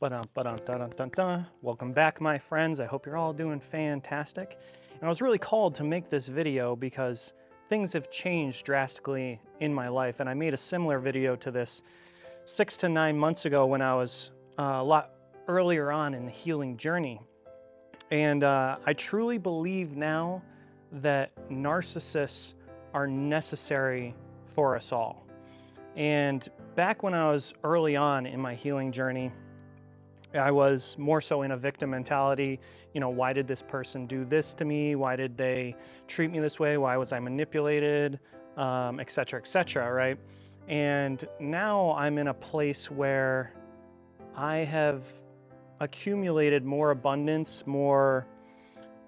Ba-dum. Welcome back, my friends. I hope you're all doing fantastic. And I was really called to make this video because things have changed drastically in my life. And I made a similar video to this 6 to 9 months ago when I was a lot earlier on in the healing journey. And I truly believe now that narcissists are necessary for us all. And back when I was early on in my healing journey, I was more so in a victim mentality. Why did this person do this to me? Why did they treat me this way? Why was I manipulated? Et cetera, right? And now I'm in a place where I have accumulated more abundance, more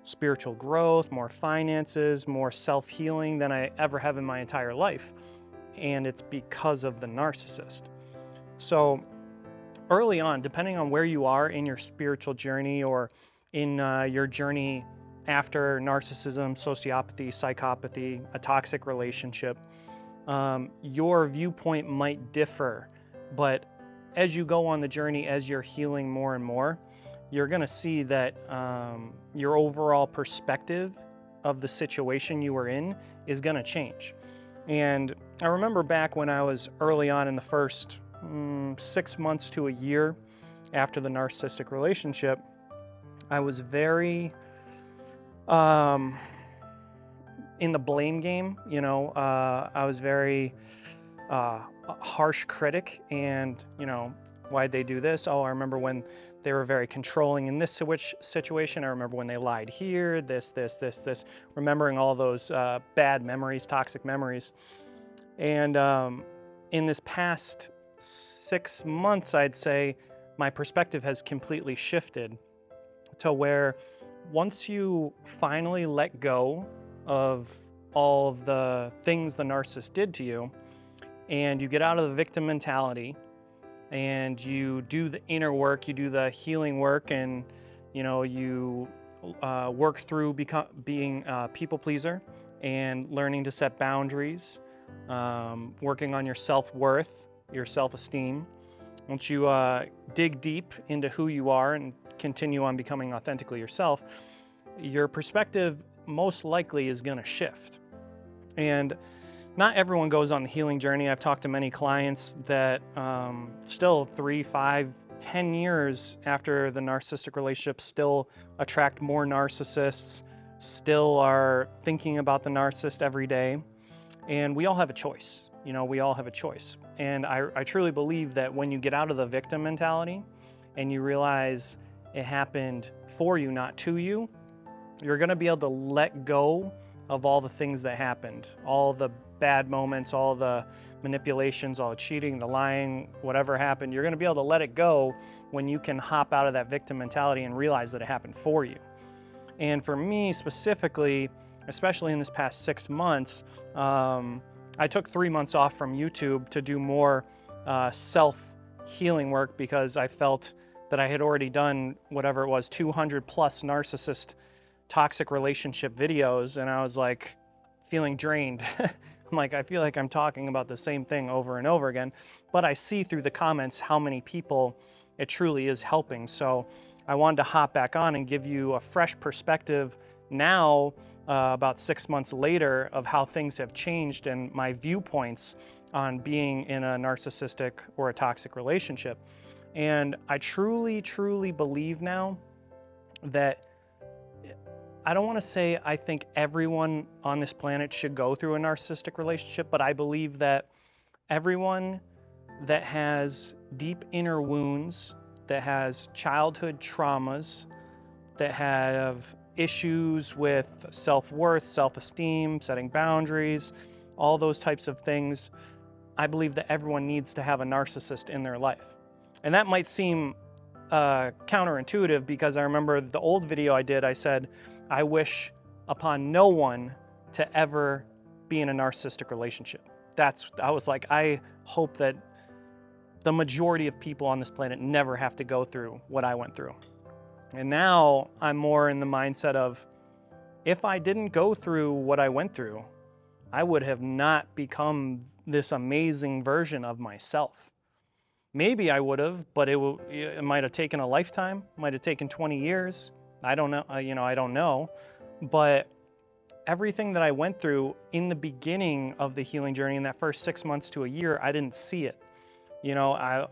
spiritual growth, more finances, more self-healing than I ever have in my entire life. And it's because of the narcissist. So early on, depending on where you are in your spiritual journey or in your journey after narcissism, sociopathy, psychopathy, a toxic relationship, your viewpoint might differ. But as you go on the journey, as you're healing more and more, you're going to see that your overall perspective of the situation you were in is going to change. And I remember back when I was early on in the first 6 months to a year after the narcissistic relationship, I was very in the blame game. I was very a harsh critic, and why'd they do this? Oh, I remember when they were very controlling in this situation. I remember when they lied here, this, remembering all those bad memories, toxic memories. And in this past 6 months, I'd say my perspective has completely shifted to where once you finally let go of all of the things the narcissist did to you, and you get out of the victim mentality, and you do the inner work, you do the healing work, and you work through being a people pleaser and learning to set boundaries, working on your self-worth, your self-esteem. Once you dig deep into who you are and continue on becoming authentically yourself, your perspective most likely is going to shift. And not everyone goes on the healing journey. I've talked to many clients that still 3, 5, 10 years after the narcissistic relationship still attract more narcissists, still are thinking about the narcissist every day. And we all have a choice. We all have a choice. And I truly believe that when you get out of the victim mentality and you realize it happened for you, not to you, you're going to be able to let go of all the things that happened, all the bad moments, all the manipulations, all the cheating, the lying, whatever happened. You're going to be able to let it go when you can hop out of that victim mentality and realize that it happened for you. And for me specifically, especially in this past 6 months, I took 3 months off from YouTube to do more self-healing work because I felt that I had already done whatever it was, 200 plus narcissist toxic relationship videos, and I was like feeling drained. I'm like, I feel like I'm talking about the same thing over and over again, but I see through the comments how many people it truly is helping. So I wanted to hop back on and give you a fresh perspective now, about 6 months later, of how things have changed and my viewpoints on being in a narcissistic or a toxic relationship. And I truly believe now that I don't want to say I think everyone on this planet should go through a narcissistic relationship, but I believe that everyone that has deep inner wounds, that has childhood traumas, that have issues with self-worth, self-esteem, setting boundaries, all those types of things, I believe that everyone needs to have a narcissist in their life. And that might seem counterintuitive, because I remember the old video I did, I said, I wish upon no one to ever be in a narcissistic relationship. I was like, I hope that the majority of people on this planet never have to go through what I went through. And now I'm more in the mindset of, if I didn't go through what I went through, I would have not become this amazing version of myself. Maybe I would have, but it might have taken a lifetime, might have taken 20 years. I don't know, I don't know. But everything that I went through in the beginning of the healing journey, in that first 6 months to a year, I didn't see it. I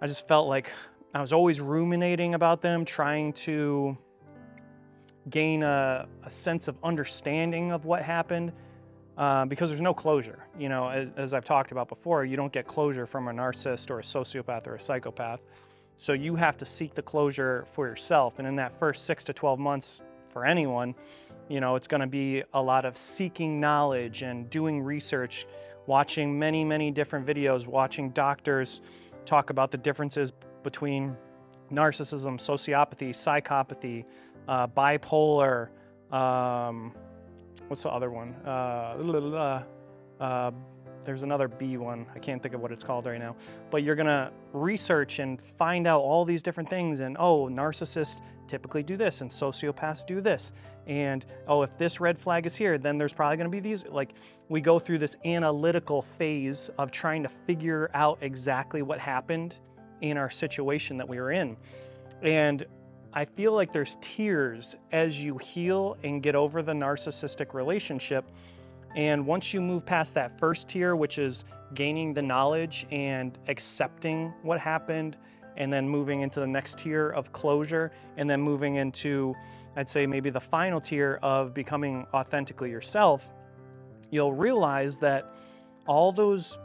just felt like I was always ruminating about them, trying to gain a sense of understanding of what happened, because there's no closure. As I've talked about before, you don't get closure from a narcissist or a sociopath or a psychopath. So you have to seek the closure for yourself. And in that first 6 to 12 months for anyone, it's going to be a lot of seeking knowledge and doing research, watching many, many different videos, watching doctors talk about the differences between narcissism, sociopathy, psychopathy, bipolar, what's the other one? There's another B one. I can't think of what it's called right now. But you're gonna research and find out all these different things. And narcissists typically do this, and sociopaths do this. And if this red flag is here, then there's probably gonna be these. Like, we go through this analytical phase of trying to figure out exactly what happened in our situation that we were in. And I feel like there's tiers as you heal and get over the narcissistic relationship. And once you move past that first tier, which is gaining the knowledge and accepting what happened, and then moving into the next tier of closure, and then moving into, I'd say, maybe the final tier of becoming authentically yourself, you'll realize that all those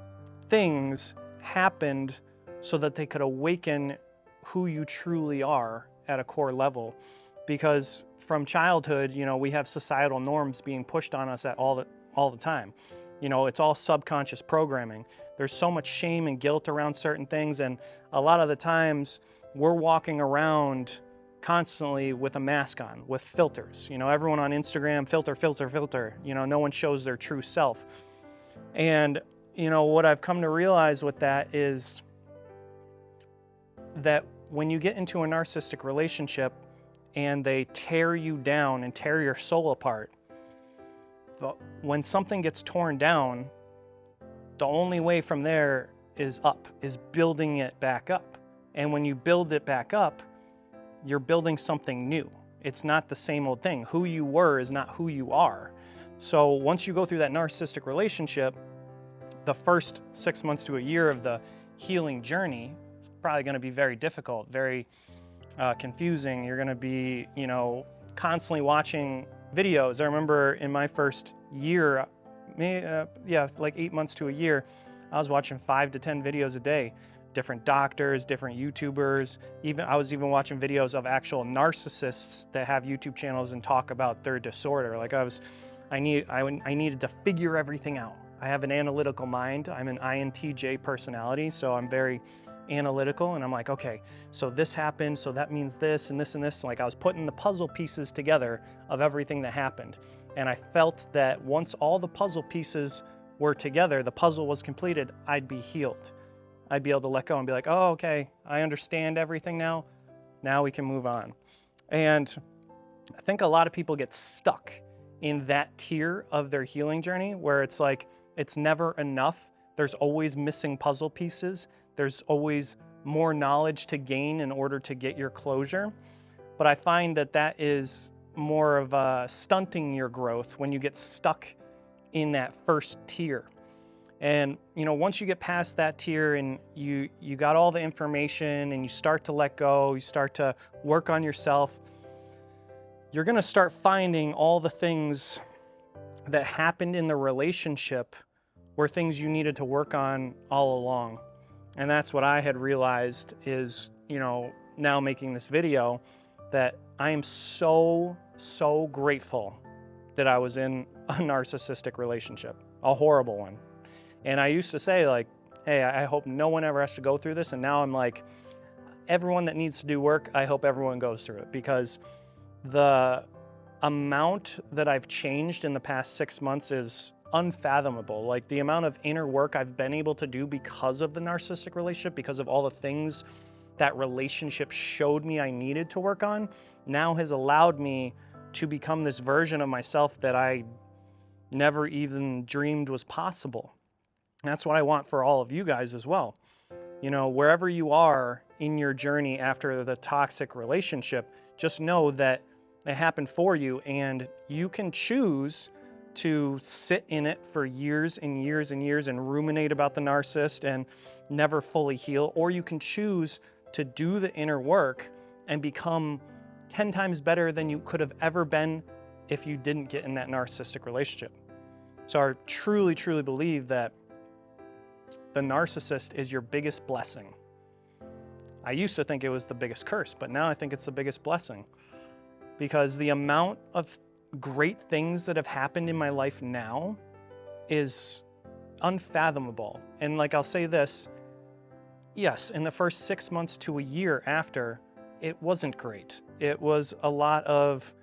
things happened so that they could awaken who you truly are at a core level. Because from childhood, we have societal norms being pushed on us all the time. It's all subconscious programming. There's so much shame and guilt around certain things, and a lot of the times we're walking around constantly with a mask on, with filters. Everyone on Instagram, filter. No one shows their true self. And what I've come to realize with that is that when you get into a narcissistic relationship and they tear you down and tear your soul apart, when something gets torn down, the only way from there is up, is building it back up. And when you build it back up, you're building something new. It's not the same old thing. Who you were is not who you are. So once you go through that narcissistic relationship, the first 6 months to a year of the healing journey is probably going to be very difficult, very confusing. You're going to be, constantly watching videos. I remember in my first year, like 8 months to a year, I was watching 5 to 10 videos a day, different doctors, different YouTubers. I was even watching videos of actual narcissists that have YouTube channels and talk about their disorder. Like I needed to figure everything out. I have an analytical mind. I'm an INTJ personality, so I'm very analytical, and I'm like, okay, so this happened, so that means this and this and this. Like, I was putting the puzzle pieces together of everything that happened. And I felt that once all the puzzle pieces were together, the puzzle was completed, I'd be healed. I'd be able to let go and be like, oh, okay, I understand everything now. Now we can move on. And I think a lot of people get stuck in that tier of their healing journey where it's like, it's never enough. There's always missing puzzle pieces. There's always more knowledge to gain in order to get your closure. But I find that is more of stunting your growth when you get stuck in that first tier. And once you get past that tier and you got all the information and you start to let go, you start to work on yourself, you're going to start finding all the things that happened in the relationship were things you needed to work on all along. And that's what I had realized is, now making this video, that I am so grateful that I was in a narcissistic relationship, a horrible one. And I used to say, like, hey, I hope no one ever has to go through this. And now I'm like, everyone that needs to do work, I hope everyone goes through it, because the amount that I've changed in the past 6 months is unfathomable. Like, the amount of inner work I've been able to do because of the narcissistic relationship, because of all the things that relationship showed me I needed to work on, now has allowed me to become this version of myself that I never even dreamed was possible. And that's what I want for all of you guys as well. Wherever you are in your journey after the toxic relationship, just know that it happened for you, and you can choose to sit in it for years and years and years and ruminate about the narcissist and never fully heal, or you can choose to do the inner work and become 10 times better than you could have ever been if you didn't get in that narcissistic relationship. So I truly, truly believe that the narcissist is your biggest blessing. I used to think it was the biggest curse, but now I think it's the biggest blessing, because the amount of great things that have happened in my life now is unfathomable. And I'll say this, yes, in the first 6 months to a year after, it wasn't great. It was a lot of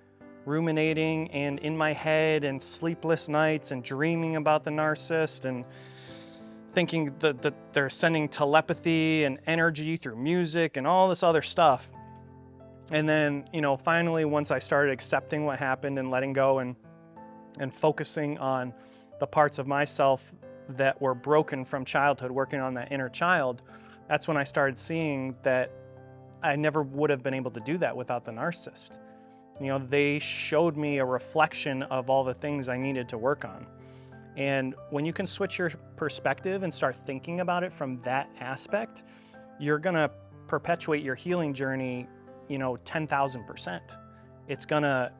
ruminating and in my head and sleepless nights and dreaming about the narcissist and thinking that they're sending telepathy and energy through music and all this other stuff. And then, finally, once I started accepting what happened and letting go and focusing on the parts of myself that were broken from childhood, working on that inner child, that's when I started seeing that I never would have been able to do that without the narcissist. They showed me a reflection of all the things I needed to work on. And when you can switch your perspective and start thinking about it from that aspect, you're gonna perpetuate your healing journey, 10,000%. It's gonna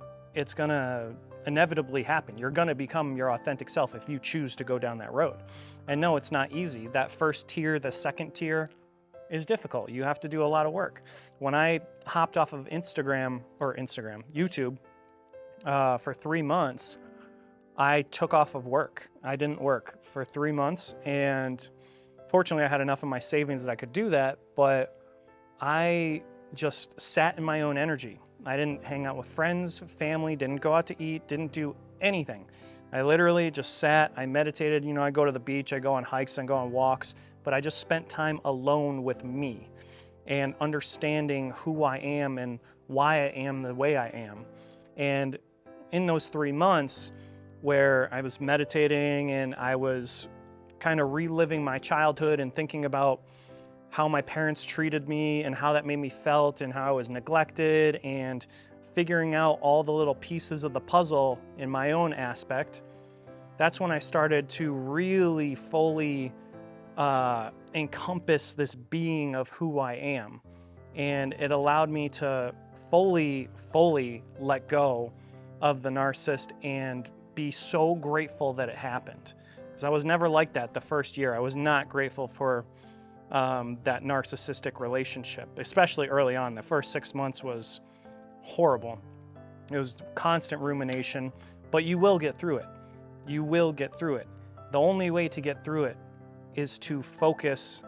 inevitably happen. You're gonna become your authentic self if you choose to go down that road. And no, it's not easy. That first tier, the second tier is difficult. You have to do a lot of work. When I hopped off of YouTube, for 3 months, I took off of work. I didn't work for 3 months, and fortunately I had enough of my savings that I could do that, but I just sat in my own energy. I didn't hang out with friends, family, didn't go out to eat, didn't do anything. I literally just sat, I meditated, I go to the beach, I go on hikes and go on walks, but I just spent time alone with me and understanding who I am and why I am the way I am. And in those 3 months where I was meditating and I was kind of reliving my childhood and thinking about how my parents treated me and how that made me felt and how I was neglected, and figuring out all the little pieces of the puzzle in my own aspect, that's when I started to really fully encompass this being of who I am. And it allowed me to fully let go of the narcissist and be so grateful that it happened. Because I was never like that the first year. I was not grateful for that narcissistic relationship, especially early on. The first 6 months was horrible. It was constant rumination, but you will get through it. You will get through it. The only way to get through it is to focus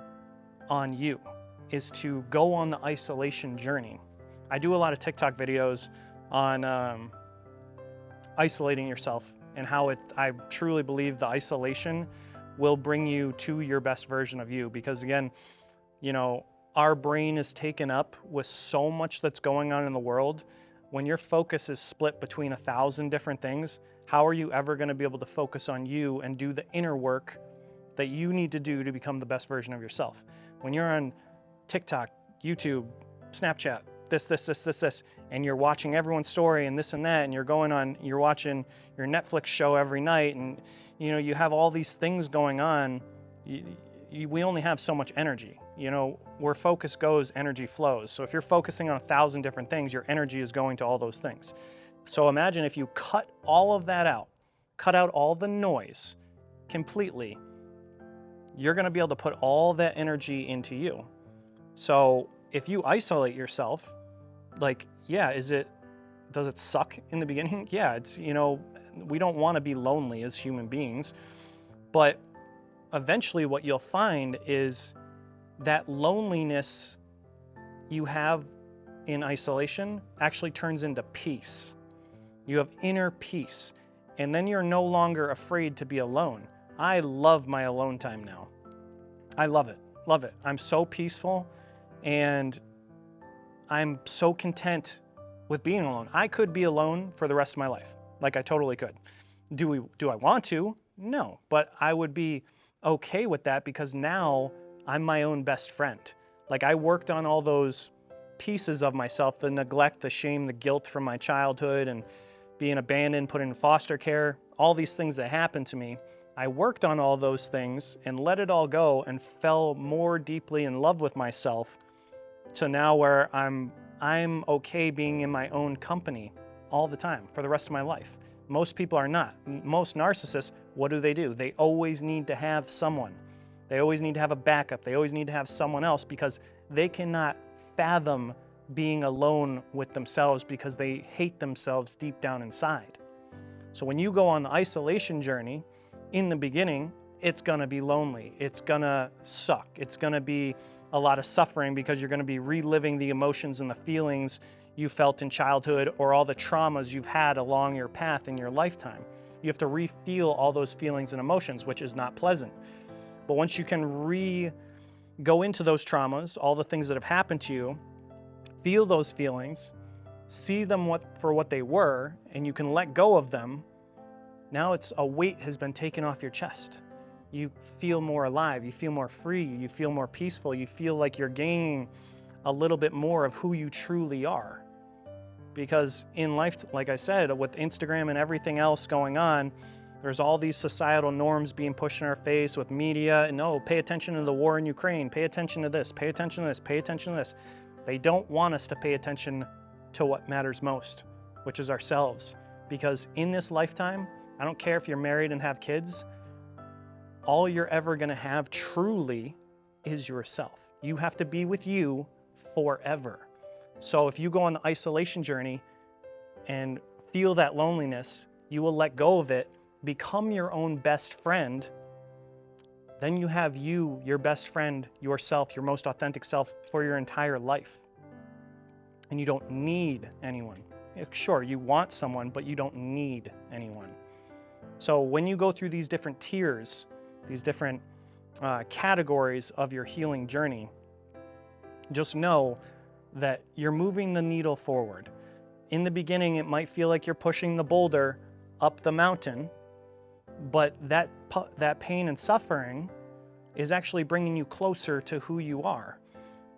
on you, is to go on the isolation journey. I do a lot of TikTok videos on isolating yourself and how I truly believe the isolation will bring you to your best version of you. Because again, our brain is taken up with so much that's going on in the world. When your focus is split between 1,000 different things, how are you ever going to be able to focus on you and do the inner work that you need to do to become the best version of yourself? When you're on TikTok, YouTube, Snapchat, this, and you're watching everyone's story and this and that, and you're watching your Netflix show every night, and you have all these things going on. We only have so much energy. Where focus goes, energy flows. So if you're focusing on 1,000 different things, your energy is going to all those things. So imagine if you cut all of that out, cut out all the noise completely, you're going to be able to put all that energy into you. So if you isolate yourself, does it suck in the beginning? Yeah, it's, we don't want to be lonely as human beings, but eventually what you'll find is that loneliness you have in isolation actually turns into peace. You have inner peace, and then you're no longer afraid to be alone. I love my alone time now. I love it. I'm so peaceful, and I'm so content with being alone. I could be alone for the rest of my life. I totally could. Do I want to? No, but I would be okay with that, because now I'm my own best friend. Like, I worked on all those pieces of myself, the neglect, the shame, the guilt from my childhood and being abandoned, put in foster care, all these things that happened to me. I worked on all those things and let it all go and fell more deeply in love with myself to now where I'm okay being in my own company all the time for the rest of my life. Most people are not. Most narcissists, what do? They always need to have someone. They always need to have a backup. They always need to have someone else because they cannot fathom being alone with themselves because they hate themselves deep down inside. So when you go on the isolation journey, in the beginning, it's gonna be lonely. It's gonna suck. It's gonna be a lot of suffering because you're gonna be reliving the emotions and the feelings you felt in childhood or all the traumas you've had along your path in your lifetime. You have to re-feel all those feelings and emotions, which is not pleasant. But once you can go into those traumas, all the things that have happened to you, feel those feelings, see them for what they were, and you can let go of them, now it's a weight has been taken off your chest. You feel more alive, you feel more free, you feel more peaceful, you feel like you're gaining a little bit more of who you truly are. Because in life, like I said, with Instagram and everything else going on, there's all these societal norms being pushed in our face with media, and pay attention to the war in Ukraine, pay attention to this, pay attention to this, pay attention to this. They don't want us to pay attention to what matters most, which is ourselves. Because in this lifetime, I don't care if you're married and have kids, all you're ever gonna have truly is yourself. You have to be with you forever. So if you go on the isolation journey and feel that loneliness, you will let go of it, become your own best friend, then you have you, your best friend, yourself, your most authentic self for your entire life. And you don't need anyone. Sure, you want someone, but you don't need anyone. So when you go through these different tiers, these different categories of your healing journey, just know that you're moving the needle forward. In the beginning, it might feel like you're pushing the boulder up the mountain, but that pain and suffering is actually bringing you closer to who you are.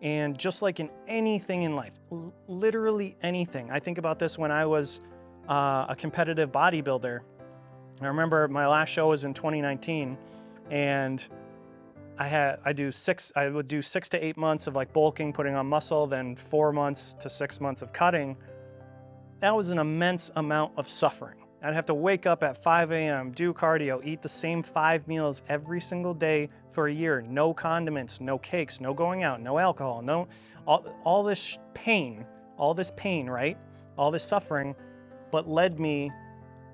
And just like in anything in life, literally anything. I think about this when I was a competitive bodybuilder. I remember my last show was in 2019, and I would do 6 to 8 months of like bulking, putting on muscle, then 4 months to 6 months of cutting. That was an immense amount of suffering. I'd have to wake up at 5 a.m., do cardio, eat the same 5 meals every single day for a year. No condiments, no cakes, no going out, no alcohol, all this pain, right? All this suffering, but led me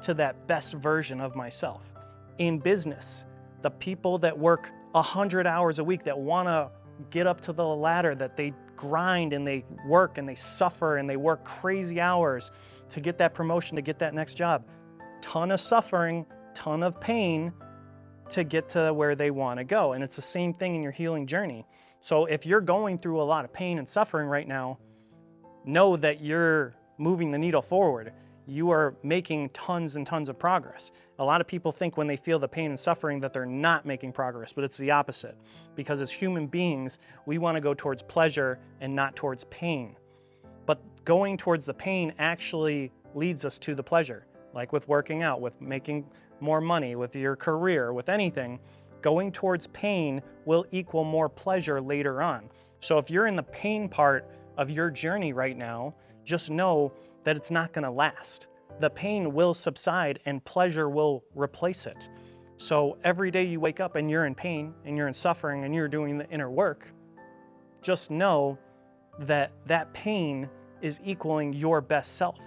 to that best version of myself. In business, the people that work 100 hours a week, that want to get up to the ladder, that they grind and they work and they suffer and they work crazy hours to get that promotion, to get that next job. Ton of suffering, ton of pain to get to where they want to go. And it's the same thing in your healing journey. So if you're going through a lot of pain and suffering right now, know that you're moving the needle forward. You are making tons and tons of progress. A lot of people think when they feel the pain and suffering that they're not making progress, but it's the opposite. Because as human beings, we want to go towards pleasure and not towards pain. But going towards the pain actually leads us to the pleasure. Like with working out, with making more money, with your career, with anything, going towards pain will equal more pleasure later on. So if you're in the pain part of your journey right now, just know that it's not going to last. The pain will subside and pleasure will replace it. So every day you wake up and you're in pain and you're in suffering and you're doing the inner work, just know that that pain is equaling your best self.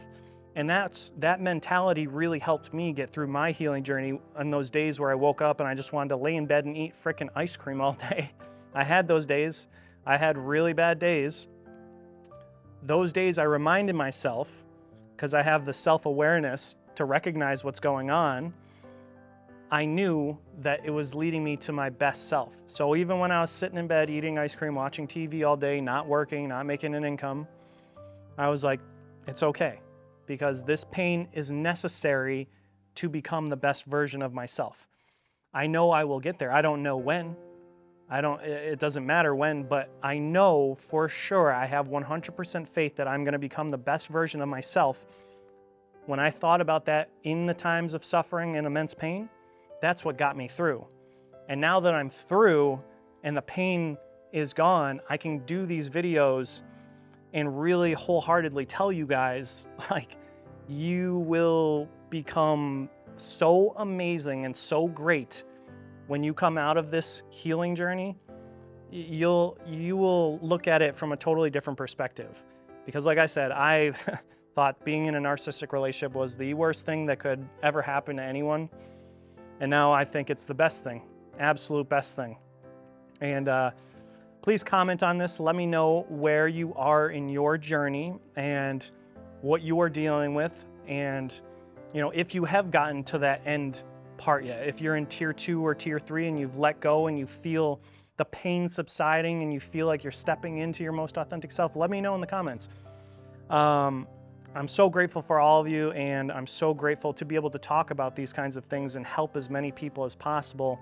And that mentality really helped me get through my healing journey on those days where I woke up and I just wanted to lay in bed and eat frickin' ice cream all day. I had those days. I had really bad days. Those days I reminded myself, because I have the self-awareness to recognize what's going on, I knew that it was leading me to my best self. So even when I was sitting in bed eating ice cream, watching TV all day, not working, not making an income, I was like, it's okay, because this pain is necessary to become the best version of myself. I know I will get there. I don't know when, it doesn't matter when, but I know for sure, I have 100% faith that I'm going to become the best version of myself. When I thought about that in the times of suffering and immense pain, that's what got me through. And now that I'm through and the pain is gone, I can do these videos and really wholeheartedly tell you guys, like, you will become so amazing and so great when you come out of this healing journey. You will look at it from a totally different perspective. Because like I said, I thought being in a narcissistic relationship was the worst thing that could ever happen to anyone. And now I think it's the best thing, absolute best thing. And please comment on this. Let me know where you are in your journey and what you are dealing with. And, you know, if you have gotten to that end part yet, if you're in tier 2 or tier 3 and you've let go and you feel the pain subsiding and you feel like you're stepping into your most authentic self, let me know in the comments. I'm so grateful for all of you, and I'm so grateful to be able to talk about these kinds of things and help as many people as possible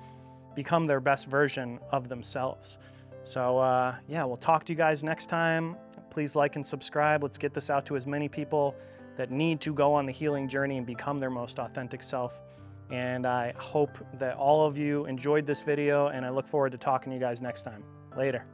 become their best version of themselves. So yeah, we'll talk to you guys next time. Please like and subscribe. Let's get this out to as many people that need to go on the healing journey and become their most authentic self. And I hope that all of you enjoyed this video, and I look forward to talking to you guys next time. Later.